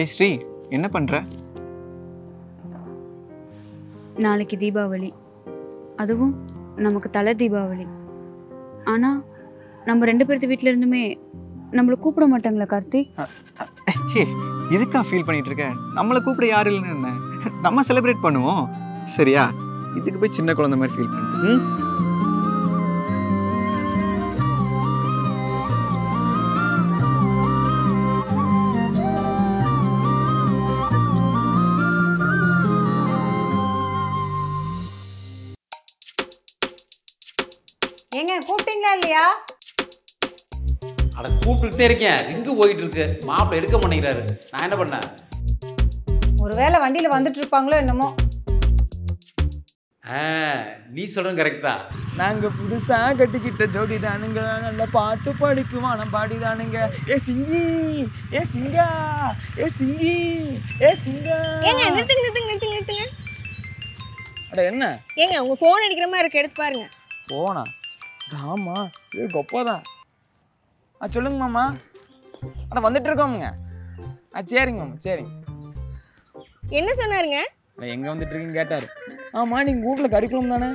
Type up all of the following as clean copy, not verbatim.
ஏய் ஸ்ரீ, என்ன பண்ற? நாளைக்கு தீபாவளி, அதுவும் நமக்கு தலை தீபாவளி. ஆனா நம்ம 2 பேர்த்து வீட்டில இருந்துமே நம்மளை கூப்பிட மாட்டாங்களா கார்த்திக்? இதுக்கா ஃபீல் பண்ணிட்டு இருக்க? நம்மளை கூப்பிட யாரும் இல்லைன்னு என்ன, நம்ம செலிப்ரேட் பண்ணுவோம் சரியா? இதுக்கு போய் சின்ன குழந்தை மாதிரி ஃபீல் பண்ணிட்டு ஏங்க கூப்பிட்டீங்களா இல்லையா? அட கூப்பிட்டுட்டே இருக்கேன், ரிங்கு போயிட்டு இருக்கு, மாப்பிள்ளை எடுக்க மாட்டேங்கிறாரு. நான் என்ன பண்ணேன்? ஒருவேளை வண்டியில வந்துட்டு இருப்பாங்களோ என்னமோ. நீ சொல்றது கரெக்ட் தான். நாங்க புதுசா கட்டிக்கிட்ட ஜோடி தானுங்க, நல்ல பாட்டு படிக்குவான பாடி தானுங்க. ஏ சிங்கி, ஏ சிங்கா, ஏ சிங்கி, ஏ சிங்கா. ஏங்க நிறுத்துங்க. அட என்ன? ஏங்க உங்க போன் அடிக்கிற மாதிரி இருக்கு, எடுத்து பாருங்க. போனா? ஆமா, இது கொப்பதான். சொல்லுங்க மாமா. அட வந்துட்டு இருக்கோமுங்க. சரிங்க மாமா, சரிங்க. என்ன சொன்னாருங்க? எங்க வந்துட்டு இருக்கீங்கன்னு கேட்டாரு. ஆமா, நீங்க வீட்டுல கறிக்குழம்பு தானே?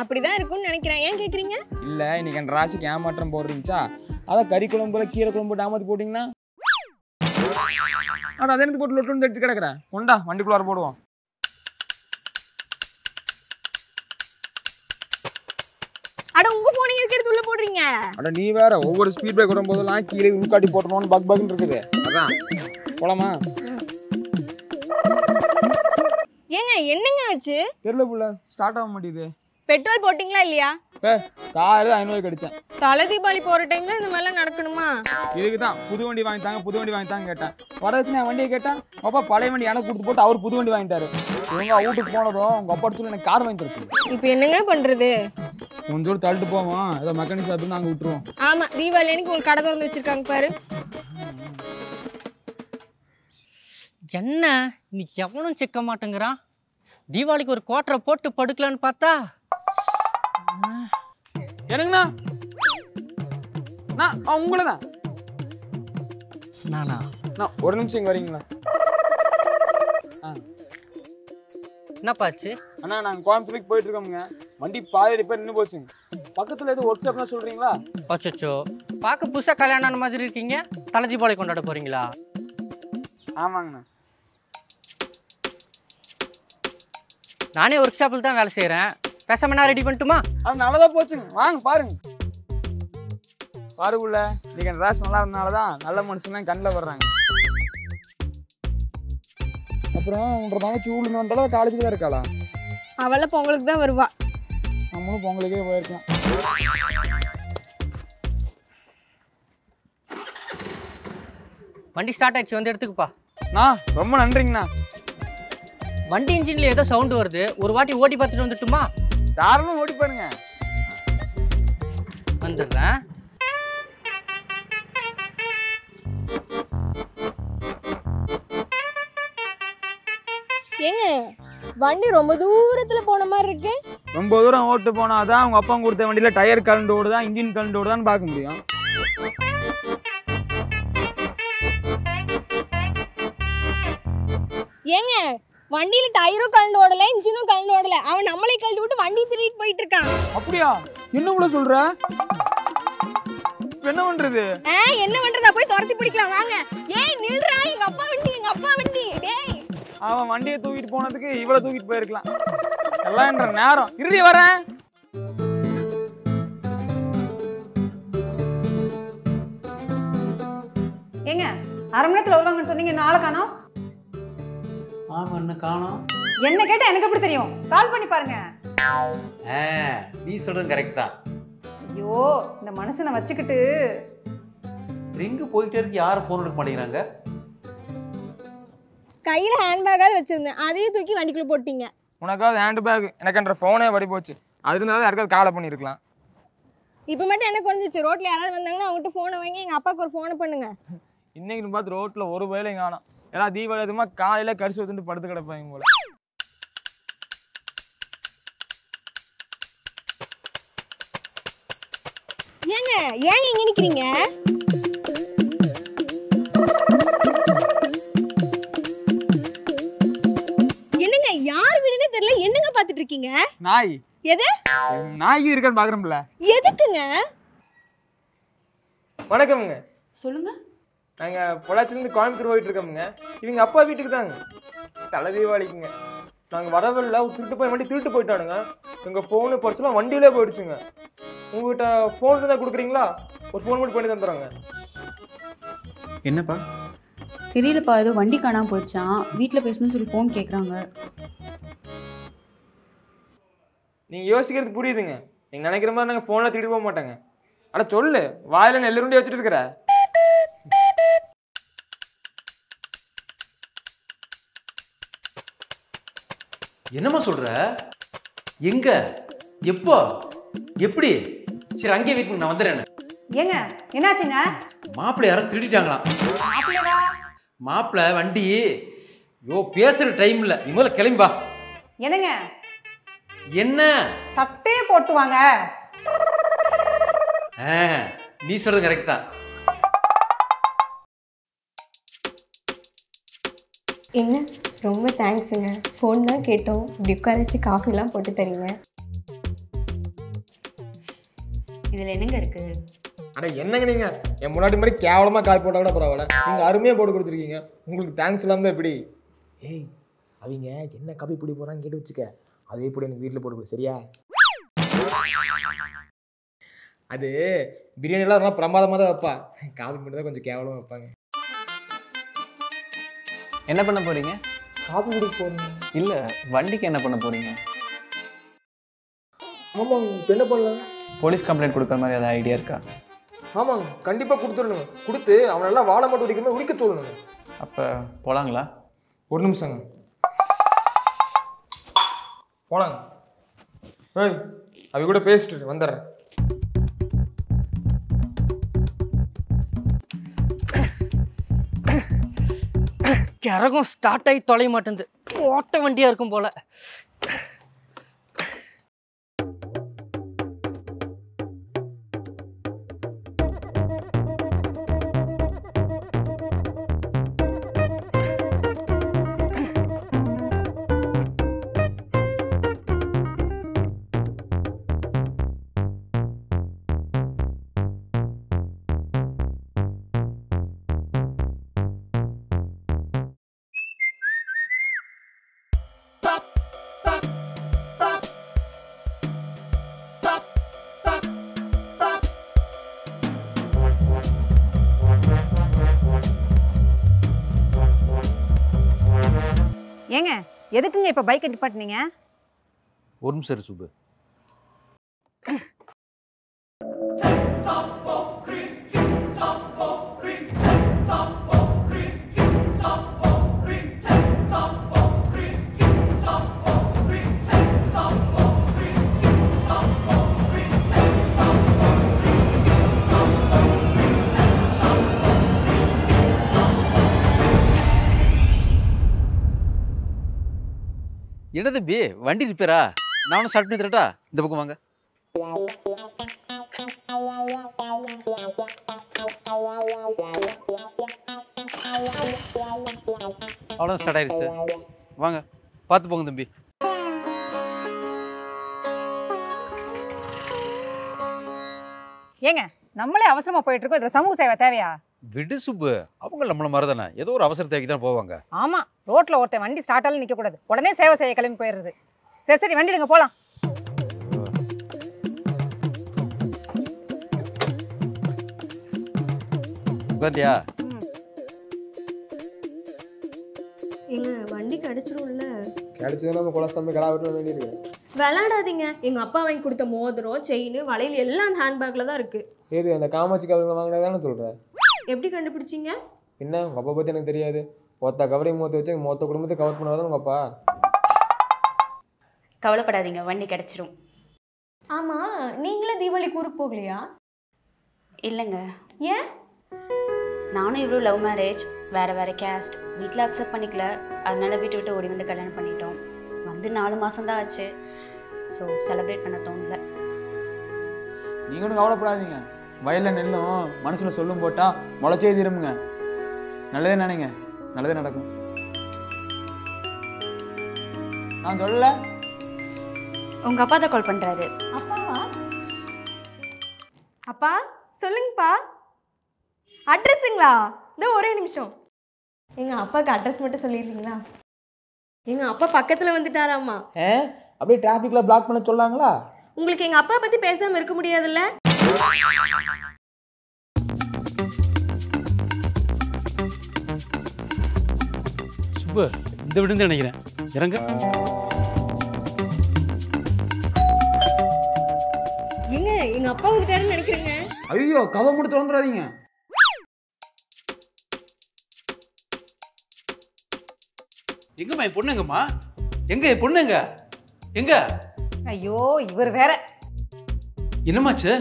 அப்படிதான் இருக்கும்னு நினைக்கிறேன். ஏன் கேக்குறீங்க? இல்ல, இன்னைக்கு என் ராசிக்கு ஏமாற்றம் போடுறீங்கச்சா, அதான் கறி குழம்புல கீரை குழம்பு டாமத்து போட்டீங்கன்னா. அட அதை எனக்கு போட்டு லொட்டு எடுத்து கிடக்குறேன். கொண்டா, வண்டிக்குள்ளார போடுவோம். அட உங்க போன் எங்க எடுத்து உள்ள போடுறீங்க? அட நீ வேற, ஒவ்வொரு ஸ்பீட் பிரேக் வரும்போதெல்லாம் கீழே உள்காட்டி போட்டணும்னு பக் பக்னு இருக்குது. அதான் போலாமா? ஏங்க என்னங்க ஆச்சு? தெரியல புள்ள, ஸ்டார்ட் ஆக மாட்டேங்குது. பெட்ரோல் போட்டிங்களா இல்லையா? காலையில் 500 அடிச்சேன். தலை தீபாவளி போற டைம்ல இந்த மாதிரிலாம் நடக்கணுமா? இதுக்கு தான் புது வண்டி வாங்கித்தாங்க கேட்டேன். வர வச்சு நான் வண்டியை கேட்டேன். அப்பா பழைய வண்டி எனக்கு கொடுத்து போட்டு அவர் புது வண்டி வாங்கிட்டாரு. இவங்க வீட்டுக்கு போனதும் உங்க அப்பா சொல்லி எனக்கு கார் வாங்கி தருது. இப்போ என்னங்க பண்றது? கொஞ்சோடு தள்ளிட்டு போவோம், ஏதோ மெக்கானிக் ஷாப் நாங்கள் விட்டுருவோம். ஆமா, தீபாவளி அன்னைக்கு உங்களுக்கு கடை திறந்து வச்சிருக்காங்க பாரு. என்ன இன்னைக்கு எவனும் சிக்க மாட்டேங்கிறான்? தீபாவளிக்கு ஒரு குவார்டரை போட்டு படுக்கலான்னு பார்த்தா எனக்குண்ணா உங்களை தான். நானா? ஒரு நிமிஷம் இங்கே வரீங்களா? என்னப்பாச்சு? அண்ணா, நாங்கள் கோயம்புத்தூருக்கு போயிட்டு இருக்கோமுங்க. வண்டி பாதி ரிப்பேர் நின்று போச்சுங்க. பக்கத்தில் எதுவும் ஒர்க் ஷாப்னா சொல்கிறீங்களா? அச்சோ, பார்க்க புதுசாக கல்யாணம் ஆன மாதிரி இருக்கீங்க. தலை தீபாவளி கொண்டாட போறீங்களா? ஆமாங்கண்ணா. நானே ஒர்க் ஷாப்பில் தான் வேலை செய்கிறேன். பேசாம நான் ரெடி பண்ணட்டுமா? அது நல்லதாக போச்சுங்க, வாங்க பாருங்க. பாருக்குள்ள நீங்க ட்ரெஸ் நல்லா இருந்தனாலதான் நல்ல மனுஷன் கண்ணில் வர்றாங்க. அப்புறம் உங்க தங்கச்சி ஊர்ல வந்தாலும் காலேஜுக்கு தான் இருக்காளா? அவளை பொங்கலுக்கு தான் வருவா. நம்மளும் பொங்கலுக்கே போயிருக்கோம். வண்டி ஸ்டார்ட் ஆயிடுச்சு, வந்து எடுத்துக்குப்பா. ரொம்ப நன்றிங்கண்ணா. வண்டி இன்ஜின்ல ஏதோ சவுண்ட் வருது, ஒரு வாட்டி ஓட்டி பார்த்துட்டு வந்துட்டுமா? தாராளமாக ஓட்டி பாருங்க. வந்துடுறேன். ஏங்க வண்டி ரொம்ப தூரத்துல போன மாதிரி இருக்கு. ரொம்ப தூரம் ஓட்டு போனாதான் அவங்க அப்பா கொடுத்த வண்டியில டயர் கலண்டு ஓடுதா இன்ஜின் கலண்டு ஓடுதான்னு பார்க்க முடியும். ஏங்க வண்டியில டயரும் கலந்து ஓடல, இன்ஜினும் கலந்து ஓடல. அவன் நம்மளே கழட்டி விட்டு வண்டி திருடிட்டு போயிட்டு இருக்கான். அப்படியா? என்ன கூட சொல்ற? என்ன பண்றது? என்ன பண்றதா? போய் துரத்தி பிடிக்கலாம் வாங்க. ஏய் நில்றா, எங்க அப்பா வண்டி. டேய், அவன் வண்டியை தூக்கிட்டு போனதுக்கு இவ்வளவு தூக்கிட்டு போயிருக்கலாம். எல்லாம் என்ற நேரம். இறுதி வரேன். ஏங்க அரை மணி நேரத்துல வருவாங்கன்னு சொன்னீங்க, நாளை காணோம். ஆமா, என்ன காணோம்? என்ன கேட்டா எனக்கு எப்படி தெரியும்? கால் பண்ணி பாருங்க. நீ சொல்றது கரெக்ட் தான். ஐயோ, இந்த மனுஷனை வச்சுக்கிட்டு. ரிங்கு போயிட்டே இருக்கு, யாரும் போன் எடுக்க மாட்டேங்கிறாங்க. கையில ஹேண்ட்பேக்காவது வச்சிருந்தேன், அதையும் தூக்கி வண்டிக்குள்ள போட்டீங்க. உனக்காவது ஹேண்ட் பேக், எனக்குன்ற போனே வடி போச்சு. அது இருந்தாலும் யாருக்காவது காலை பண்ணிருக்கலாம். இப்போ மட்டும் என்ன குறைஞ்சிச்சு? ரோட்ல யாராவது வந்தாங்கன்னா அவங்ககிட்ட போனை வாங்கி எங்க அப்பாவுக்கு ஒரு போனை பண்ணுங்க. இன்னைக்கு பார்த்து ரோட்ல ஒரு வேலையும் காணும். ஏன்னா தீபாவளி அதுமா காலையில கரிசி ஊத்துட்டு படுத்து கிடப்பாங்க போல. ஏங்க இங்க நிக்கிறீங்க? இருக்கீங்க? நாய் எது? நாய் இருக்கான்னு பாக்குறோம்ல. எதுக்குங்க? வணக்கம்ங்க. சொல்லுங்க. நாங்க பொள்ளாச்சிலேருந்து கோயம்புத்தூர் போயிட்டு இருக்கோம்ங்க. இவங்க அப்பா வீட்டுக்கு தாங்க. தலை தீபாவளிக்குங்க. நாங்கள் வரவில்லை, திருட்டு போய் வண்டி திருட்டு போயிட்டானுங்க. எங்கள் ஃபோனு பர்ஸ்லாம் வண்டியிலே போயிடுச்சுங்க. உங்கள்கிட்ட ஃபோன் இருந்தால் கொடுக்குறீங்களா? ஒரு ஃபோன் மட்டும் பண்ணி தந்துடுறாங்க. என்னப்பா? தெரியலப்பா, ஏதோ வண்டி காணாமல் போயிடுச்சான், வீட்டில் பேசணும்னு சொல்லி ஃபோன் கேட்குறாங்க. நீங்கள் யோசிக்கிறது புரியுதுங்க. நீங்கள் நினைக்கிற மாதிரி நாங்கள் ஃபோனில் திருட்டு போக மாட்டாங்க. ஆனால் சொல்லு, வாயில நெல் உருண்டி வச்சுட்டு இருக்கிற. என்னம்மா சொல்ற? எங்க? எப்போ? எப்படி? சரி, அங்கேயே வெயிட் பண்ணு, நான் வந்துடுறேன். ஏங்க என்னாச்சுங்க? மாப்பிள்ளை யாரும் திருடிட்டாங்களாம். மாப்பிள்ளையா? மாப்பிள்ளை வண்டி பேசுற டைம் இல்லை, நீ முதல்ல கிளம்பி வா. என்னங்க? என்ன? சட்டையே போட்டு வாங்க. நீ சொல்றது கரெக்ட் தான். என்ன ரொம்ப தேங்க்ஸுங்க. ஃபோன் தான் கேட்டோம், இப்படி உட்கார வச்சு காஃபிலாம் போட்டு தரீங்க. இதில் என்னங்க இருக்கு? அட என்னங்க நீங்கள் என் முன்னாடி மாதிரி கேவலமாக காய் போட்டால் கூட பரவாயில்ல, நீங்கள் அருமையாக போட்டு கொடுத்துருக்கீங்க. உங்களுக்கு தேங்க்ஸ் இல்லாமல் எப்படி? ஏய், அவங்க என்ன காப்பி பிடி போகிறான்னு கேட்டு வச்சுக்க, அதே போட்டு எனக்கு வீட்டில் போட்டு கொடு, சரியா? அது பிரியாணிலாம் ரொம்ப பிரமாதமாக தான் வைப்பா, காப்பி மட்டும் தான் கொஞ்சம் கேவலமாக வைப்பாங்க. என்ன பண்ண போறீங்க? காப்பி குடிக்க போகிறீங்க? இல்லை, வண்டிக்கு என்ன பண்ண போறீங்க? ஆமாங்க, இப்போ என்ன பண்ணலாம்? போலீஸ் கம்ப்ளைண்ட் கொடுக்குற மாதிரி ஏதாவது ஐடியா இருக்கா? ஆமாங்க, கண்டிப்பாக கொடுத்துடணுங்க. கொடுத்து அவனை எல்லாம் வாழை மட்டும் உடிக்கிற மாதிரி உடிக்க சொல்லணுங்க. அப்போ போகலாங்களா? ஒரு நிமிஷங்க, போலாங்க. ஏய், அவ கூட பேசிட்டு வந்துடுறேன். கரகம் ஸ்டார்ட் ஆகி தொலைய மாட்டேங்குது, ஓட்ட வண்டியாக இருக்கும் போல. ஏங்க எதுக்குங்க இப்போ பைக்கை நிப்பாட்டினீங்க? ஒரு நிமிஷம் இரு சுப்பு. என்ன தம்பி, வண்டி ரிப்பேரா? நான் ஒன்றும் ஸ்டார்ட் பண்ணி தரட்டா? இந்த பக்கம் வாங்க. அவ்வளோதான், ஸ்டார்ட் ஆயிடுச்சு. வாங்க, பார்த்து போங்க தம்பி. ஏங்க நம்மளே அவசரமா போயிட்டு இருக்கோம், இதுல சமூக சேவை தேவையா? விடு சுப்பு, அவங்க நம்மள மாதிரி தானே, ஏதோ ஒரு அவசர தேவைக்கு தான் போவாங்க. ஆமா, ரோட்ல ஒருத்தன் வண்டி ஸ்டார்ட் ஆகல நிக்க கூடாது, உடனே சேவை செய்ய கிளம்பி போயிடுறது. சரி சரி, வண்டி எடுங்க போலாம். உட்காந்தியா? ஏங்க வண்டி கிடைச்சிரும்ல? கிடைச்சதுன்னா நம்ம குலசாமி கடா விட்டு வேண்டியிருக்கு. விளையாடாதீங்க, எங்க அப்பா வாங்கி கொடுத்த மோதிரம், செயின், வளையல் எல்லாம் அந்த ஹேண்ட்பேக்ல தான் இருக்கு. ஏது அந்த காமாட்சி கவரில் வாங்கினதானே சொல்கிறேன்? எப்படி கண்டுபிடிச்சிங்க? என்ன உங்கள் அப்பா பற்றி எனக்கு தெரியாது. மொத்த கவரையும் மொத்த வச்சு மொத்த குடும்பத்தை கவர் பண்ணாதான் உங்கள் அப்பா. கவலைப்படாதீங்க, வண்டி கிடச்சிரும். ஆமா, நீங்களே தீபாவளிக்கு ஊருக்கு போகலையா? இல்லைங்க, ஏன்? நானும் இவ்வளோ லவ் மேரேஜ், வேறு வேறு கேஸ்ட், வீட்டில் அக்செப்ட் பண்ணிக்கல. அதனால வீட்டை விட்டு ஓடி வந்து கல்யாணம் பண்ணிட்டோம். வந்து 4 மாதம் தான் ஆச்சு. ஸோ செலிப்ரேட் பண்ண தோணல. நீங்கள் ஒன்றும் கவலைப்படாதீங்க. வயலில் நெல்லும் மனசில் சொல்லும் போட்டால் முளைச்சே திரும்புங்க. நல்லதே நினைங்க, நல்லதே நடக்கும். நான் சொல்லலை. உங்கள் அப்பா தான் கால் பண்ணுறாரு. அப்பாவா? அப்பா சொல்லுங்கப்பா. அட்ரஸுங்களா? இதோ ஒரே நிமிஷம். எங்கள் அப்பாவுக்கு அட்ரஸ் மட்டும் சொல்லிடுறீங்களா? எங்கள் அப்பா பக்கத்தில் வந்துட்டாராம்மா. அப்படியே டிராஃபிக்ல பிளாக் பண்ண சொல்லாங்களா? உங்களுக்கு எங்கள் அப்பா பற்றி பேசாமல் இருக்க முடியாதுல்ல? சுப்பு, இந்த விடுந்து நினைக்கிறேன். இறங்க. ஏங்க எங்கள் அப்பா வந்துட்டாருன்னு நினைக்கிறேங்க. ஐயோ, கதை மட்டும் திறந்துடாதீங்க. எங்கம்மா என் பொண்ணு எங்கம்மா? எங்க என் பொண்ணு எங்க? எங்க? ஐயோ இவர் வேற. என்னமாச்சு?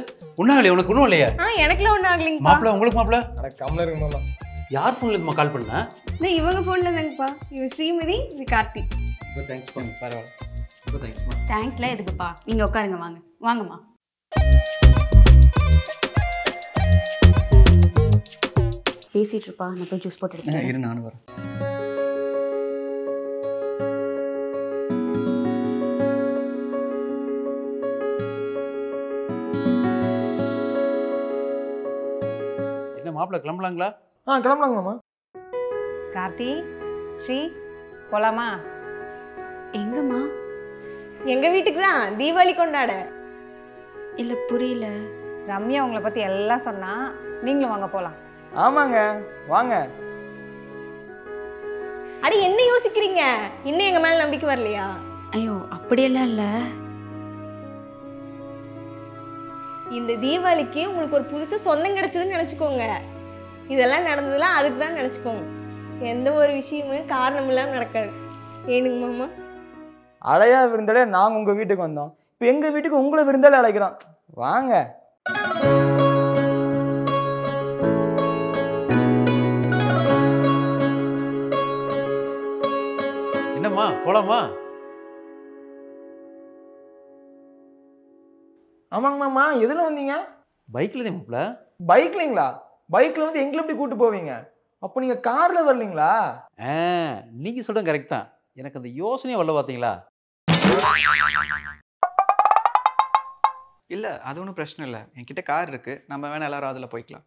ஒன்றும் இல்லையா? உனக்கு ஒன்றும் இல்லையா? எனக்குலாம் ஒன்றும் ஆகலைங்கப்பா. மாப்பிள்ள உங்களுக்கு மாப்பிள்ள அட கம்ல இருக்கு மாமா. யார் ஃபோன்ல இருந்துமா கால் பண்ண? இவங்க ஃபோனில் தாங்கப்பா. இவன் ஸ்ரீமதி, இது கார்த்தி. ரொம்ப தேங்க்ஸ்மா. பரவாயில்ல. ரொம்ப தேங்க்ஸ்மா. தேங்க்ஸ்லாம் எதுக்குப்பா? நீங்கள் உட்காருங்க, வாங்க வாங்கம்மா. பேசிகிட்டு இருப்பா, நான் போய் ஜூஸ் போட்டு எடுத்துக்கிறேன். இரு, நானும் வரேன். என்ன மாப்பிள்ள கிளம்பலாங்களா? கிளம்பலாங்க மாமா. கார்த்தி, ஸ்ரீ, போலாமா? எங்கம்மா? எங்கள் வீட்டுக்கு தான் தீபாவளி கொண்டாட. இல்லை புரியல. ரம்யா உங்களை பற்றி எல்லாம் சொன்னா, நீங்களும் வாங்க போகலாம். ஆமாங்க வாங்க. அடி என்ன யோசிக்கிறீங்க? இன்னும் எங்கள் மேலே நம்பிக்கை வரலையா? ஐயோ அப்படியெல்லாம் இல்லை. இந்த தீபாவளிக்கு உங்களுக்கு ஒரு புதுசு சொந்தம் கிடைச்சதுன்னு நினச்சிக்கோங்க. இதெல்லாம் நடந்ததுலாம் அதுக்கு தான் நினச்சிக்கோங்க. எந்த ஒரு விஷயமும் காரணம் இல்லாமல் நடக்காது. ஏனுங்க மாமா? அழையா விருந்தாலே நாங்கள் உங்கள் வீட்டுக்கு வந்தோம். இப்போ எங்கள் வீட்டுக்கு உங்களை விருந்தாலே அழைக்கிறோம். வாங்க. என்னம்மா போலாமா? ஆமாங்க மாமா. எதில் வந்தீங்க? பைக்ல தான் மாப்பிள்ள. பைக்லிங்களா? பைக்கில் வந்து எங்களை எப்படி கூப்பிட்டு போவீங்க? அப்போ நீங்கள் காரில் வரலீங்களா? நீங்க சொல்றது கரெக்ட் தான். எனக்கு அந்த யோசனையே வரல பார்த்தீங்களா? இல்லை, அது ஒன்றும் பிரச்சனை இல்லை. என்கிட்ட கார் இருக்கு, நம்ம வேணா எல்லாரும் அதில் போய்க்கலாம்.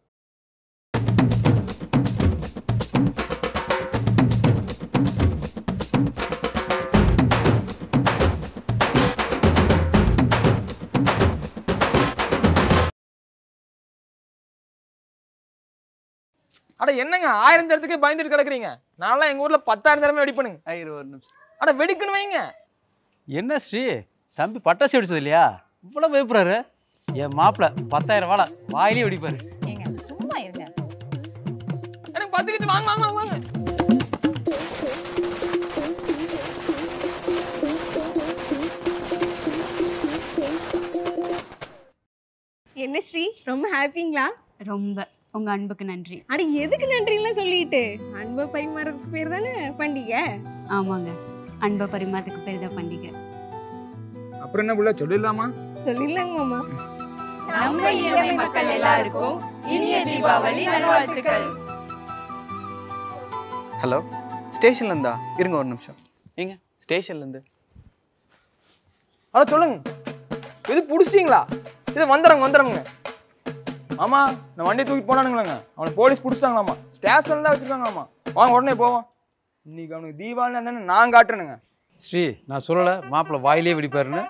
அட என்னங்க 1000 தரத்துக்கே பயந்துட்டு கிடக்குறீங்க? நான்லாம் எங்கள் ஊரில் 10,000 தரமே வெடிப்பணுங்க. ஐயோ, ஒரு நிமிஷம். அட வெடிக்கணும் வைங்க. என்ன ஸ்ரீ, தம்பி பட்டாசு வெடிச்சது இல்லையா? இவ்வளோ பயப்படுறாரு. என் மாப்பிள்ள 10,000 வாழை வாயிலே வெடிப்பாரு. ஏங்க சும்மா இருங்க. எனக்கு 10 கிட்ட வாங்க வாங்க வாங்க. என்ன ஸ்ரீ, ரொம்ப ஹாப்பிங்களா? ரொம்ப. உங்கள் அன்புக்கு நன்றி. அட எதுக்கு நன்றிலாம் சொல்லிட்டு? அன்பை பரிமாறதுக்கு பேர் தானே பண்டிகை. ஆமாங்க, அன்பை பரிமாறதுக்கு பேர் தான் பண்டிகை. அப்புறம் என்ன புள்ள சொல்லிடலாமா? சொல்லிடலாங்க மாமா. நம்ம இயற்கை மக்கள் எல்லாருக்கும் இனிய தீபாவளி நல்வாழ்த்துக்கள். ஹலோ, ஸ்டேஷன்லேருந்தா? இருங்க ஒரு நிமிஷம். ஏங்க ஸ்டேஷன்லேருந்து? அட சொல்லுங்க. இது பிடிச்சிட்டிங்களா? இது வந்துடுறங்க. ஆமா, நான் வண்டியை தூக்கி போனானுங்களாங்க. அவனை போலீஸ் பிடிச்சிட்டாங்களாமா. ஸ்டேஷன்ல தான் வச்சுருக்காங்களாமா. வாங்க உடனே போவோம். இன்னைக்கு அவனுக்கு தீபாவளி என்னன்னு நான் காட்டுறேனுங்க. ஸ்ரீ, நான் சொல்லலை மாப்பிள்ள வாயிலே வெடிப்பாருன்னு.